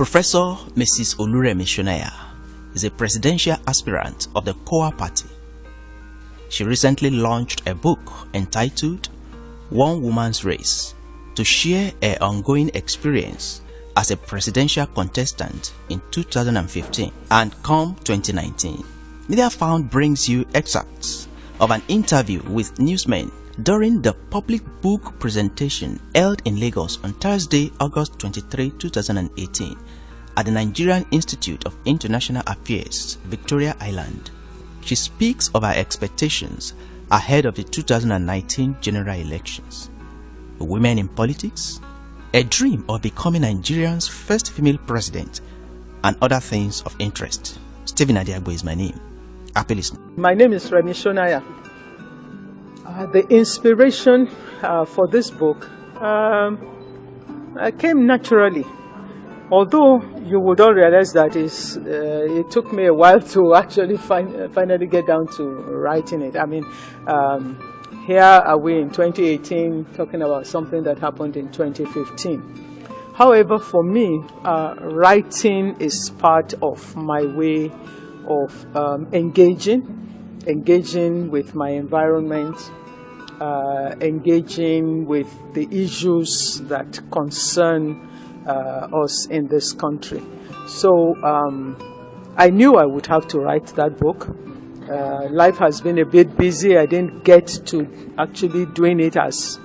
Professor Mrs. Oluremi Sonaiya is a presidential aspirant of the KOWA Party. She recently launched a book entitled One Woman's Race to share her ongoing experience as a presidential contestant in 2015 and come 2019. Mediafount brings you excerpts of an interview with newsmen during the public book presentation held in Lagos on Thursday, August 23, 2018 at the Nigerian Institute of International Affairs, Victoria Island. She speaks of her expectations ahead of the 2019 general elections. Women in politics, a dream of becoming Nigerian's first female president, and other things of interest. Stephen Adeagbo is my name. Happy listening. My name is Remi Sonaiya. The inspiration for this book came naturally. Although you would all realize that it took me a while to actually finally get down to writing it. I mean, here are we in 2018 talking about something that happened in 2015. However, for me, writing is part of my way of engaging with my environment, engaging with the issues that concern us in this country. So I knew I would have to write that book. Life has been a bit busy. I didn't get to actually doing it as,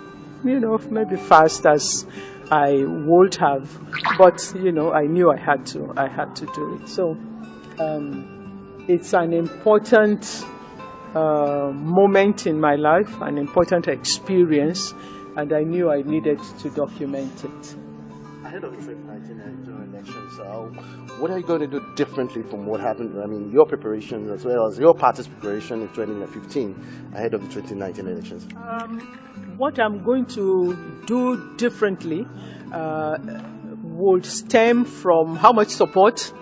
maybe fast as I would have. But, I knew I had to do it. So it's an important moment in my life, an important experience, and I knew I needed to document it. Ahead of the 2019 general elections, what are you going to do differently from what happened? I mean, your preparation as well as your party's preparation in 2015 ahead of the 2019 elections. What I'm going to do differently would stem from how much support,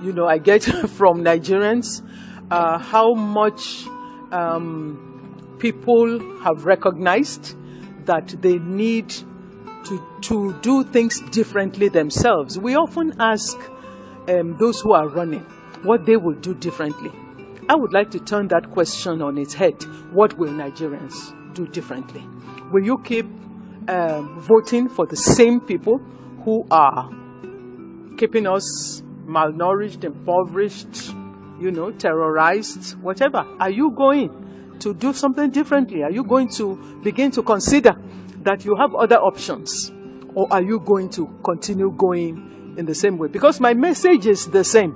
I get from Nigerians, how much people have recognized that they need to do things differently themselves. We often ask those who are running what they will do differently. I would like to turn that question on its head. What will Nigerians do differently? Will you keep voting for the same people who are keeping us malnourished, impoverished, terrorized, whatever? Are you going to do something differently? Are you going to begin to consider that you have other options? Or are you going to continue going in the same way? Because my message is the same.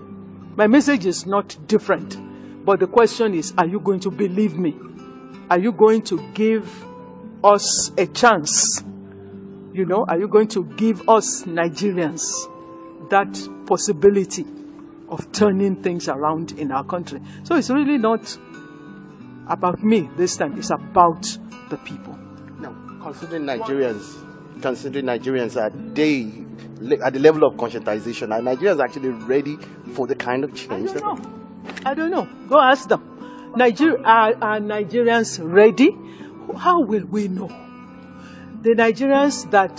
My message is not different. But the question is, are you going to believe me? Are you going to give us a chance? Are you going to give us Nigerians that possibility of turning things around in our country? So it's really not about me this time. It's about the people. Now, considering Nigerians are at the level of conscientization, are Nigerians actually ready for the kind of change? I don't know. Go ask them. Are Nigerians ready? How will we know? The Nigerians that,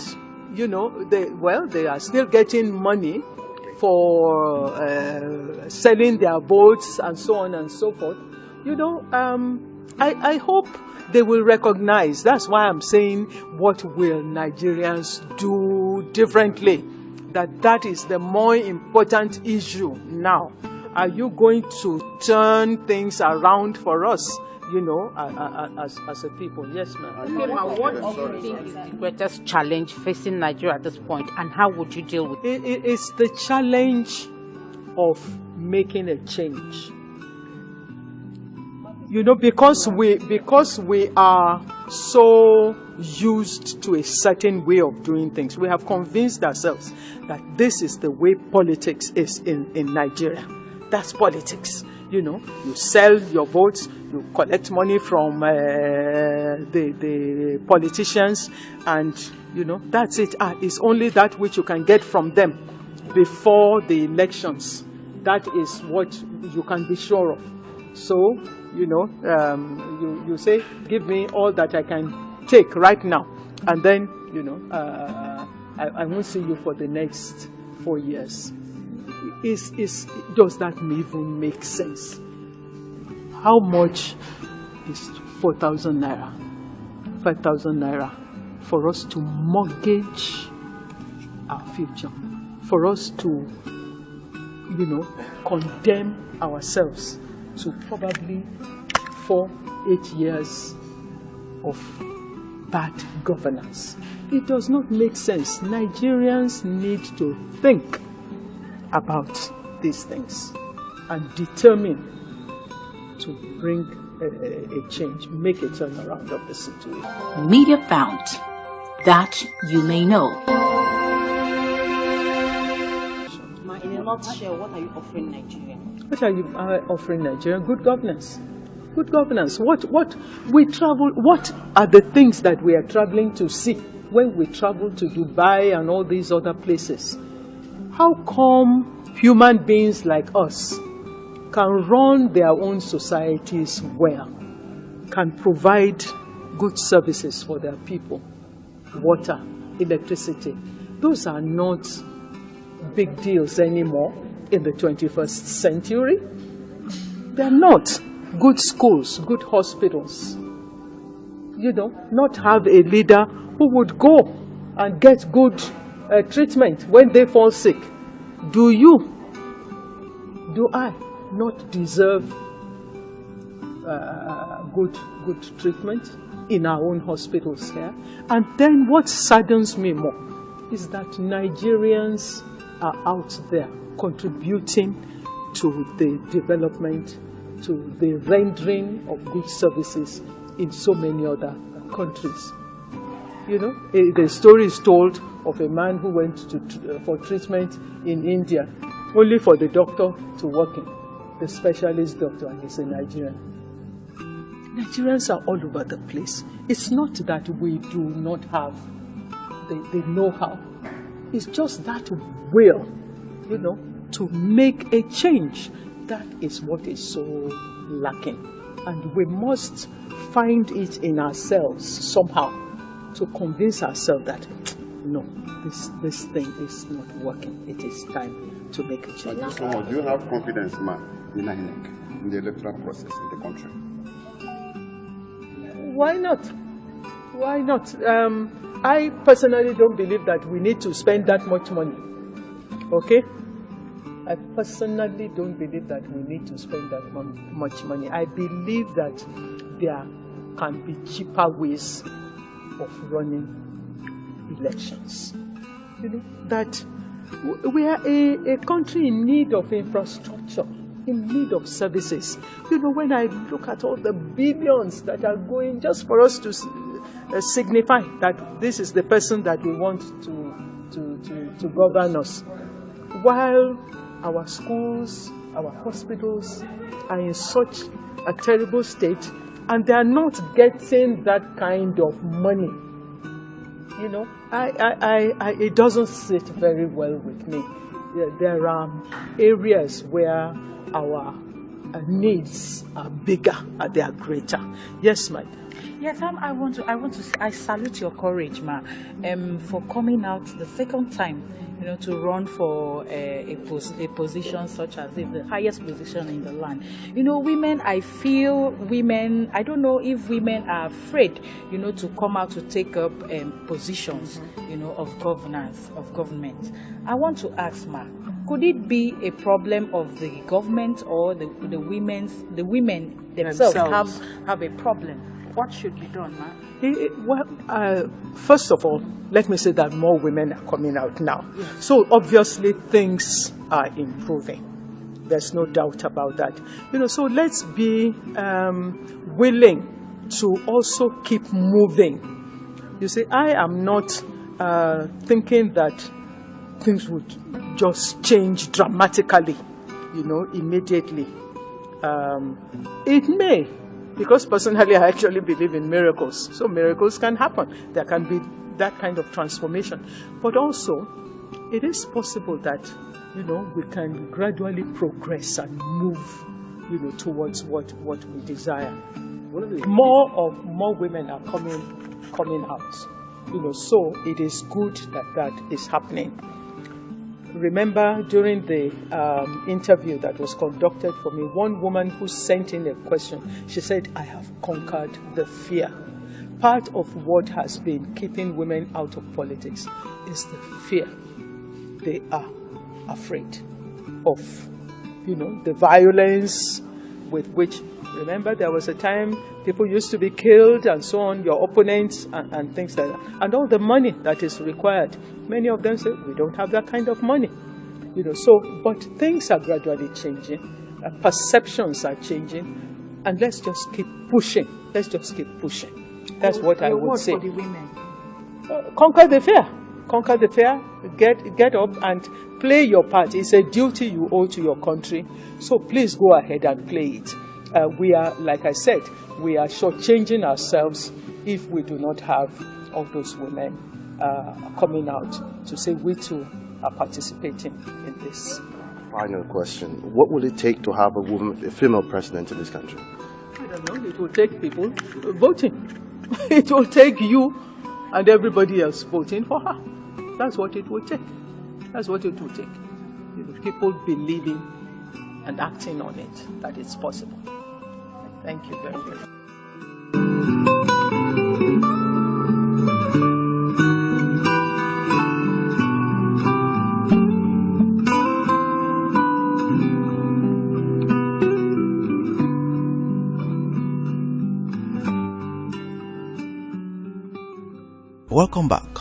they are still getting money for selling their boats and so on and so forth. I hope they will recognize. That's why I'm saying, what will Nigerians do differently? That is the more important issue now. Are you going to turn things around for us, as a people? Yes, ma'am. Okay, what do you think is the greatest challenge facing Nigeria at this point, and how would you deal with it? It's the challenge of making a change. Because we are so used to a certain way of doing things, we have convinced ourselves that this is the way politics is in Nigeria. That's politics. You sell your votes, you collect money from the politicians, and that's it. It's only that which you can get from them before the elections. That is what you can be sure of. So, you say, give me all that I can take right now, and then, I won't see you for the next 4 years. does that even make sense? How much is 4,000 naira, 5,000 naira for us to mortgage our future? For us to, condemn ourselves to probably 4-8 years of bad governance? It does not make sense. Nigerians need to think about these things and determine to bring a change, make a turnaround of the situation. Mediafount, that you may know. In a nutshell, what are you offering Nigeria? What are you offering Nigeria? Good governance. Good governance. What are the things that we are traveling to see when we travel to Dubai and all these other places? How come human beings like us can run their own societies well, can provide good services for their people, water, electricity? Those are not big deals anymore in the 21st century. They're not. Good schools, good hospitals. Not have a leader who would go and get good treatment when they fall sick. Do I not deserve good treatment in our own hospitals here? And then what saddens me more is that Nigerians are out there contributing to the development, to the rendering of good services in so many other countries. The story is told of a man who went for treatment in India, only for the doctor to work in, the specialist doctor, and he's a Nigerian. Nigerians are all over the place. It's not that we do not have the know-how. It's just that will, to make a change. That is what is so lacking. And we must find it in ourselves somehow to convince ourselves that, no, this thing is not working. It is time to make a change. So, do you have confidence, ma'am, in INEC, in the electoral process in the country? Why not? Why not? I personally don't believe that we need to spend that much money. Okay? I personally don't believe that we need to spend that much money. I believe that there can be cheaper ways of running elections. That we are a country in need of infrastructure, in need of services. When I look at all the billions that are going just for us to signify that this is the person that we want to govern us, while our schools, our hospitals are in such a terrible state, and they are not getting that kind of money. It doesn't sit very well with me. There are areas where our needs are bigger and they are greater. Yes, ma'am. Yes, I salute your courage, ma, for coming out the second time, to run for a position such as the highest position in the land. Women, I don't know if women are afraid, to come out to take up positions, of governance, of government. I want to ask, ma, could it be a problem of the government or the women themselves have a problem? What should be done, ma? First of all, let me say that more women are coming out now. Yes. So obviously things are improving. There's no doubt about that. So let's be willing to also keep moving. You see, I am not thinking that things would just change dramatically, immediately. It may. Because personally, I actually believe in miracles. So miracles can happen. There can be that kind of transformation. But also, it is possible that, we can gradually progress and move, towards what we desire. More women are coming out. So it is good that is happening. remember during the interview that was conducted for me, one woman who sent in a question, she said, I have conquered the fear. Part of what has been keeping women out of politics is the fear. They are afraid of, the violence with which, remember, there was a time people used to be killed and so on, your opponents and things like that. And all the money that is required. Many of them say, we don't have that kind of money. But things are gradually changing. Perceptions are changing. And let's just keep pushing. Let's just keep pushing. That's what I would say. For the women. Conquer the fear. Conquer the fear. Get up and play your part. It's a duty you owe to your country. So please go ahead and play it. We are, like I said, we are shortchanging ourselves if we do not have all those women coming out to say we too are participating in this. Final question. What will it take to have a female president in this country? I don't know. It will take people voting. It will take you and everybody else voting for her. That's what it will take. That's what it will take. People believing and acting on it, that it's possible. Thank you very much. Welcome back.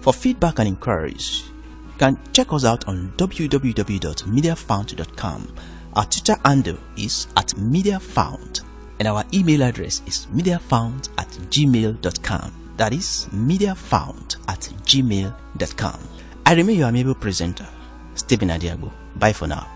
For feedback and inquiries, you can check us out on www.mediafount.com. Our Twitter handle is @Mediafount, and our email address is mediafount@gmail.com. That is mediafount@gmail.com. I remain your amiable presenter, Stephen Adeagbo. Bye for now.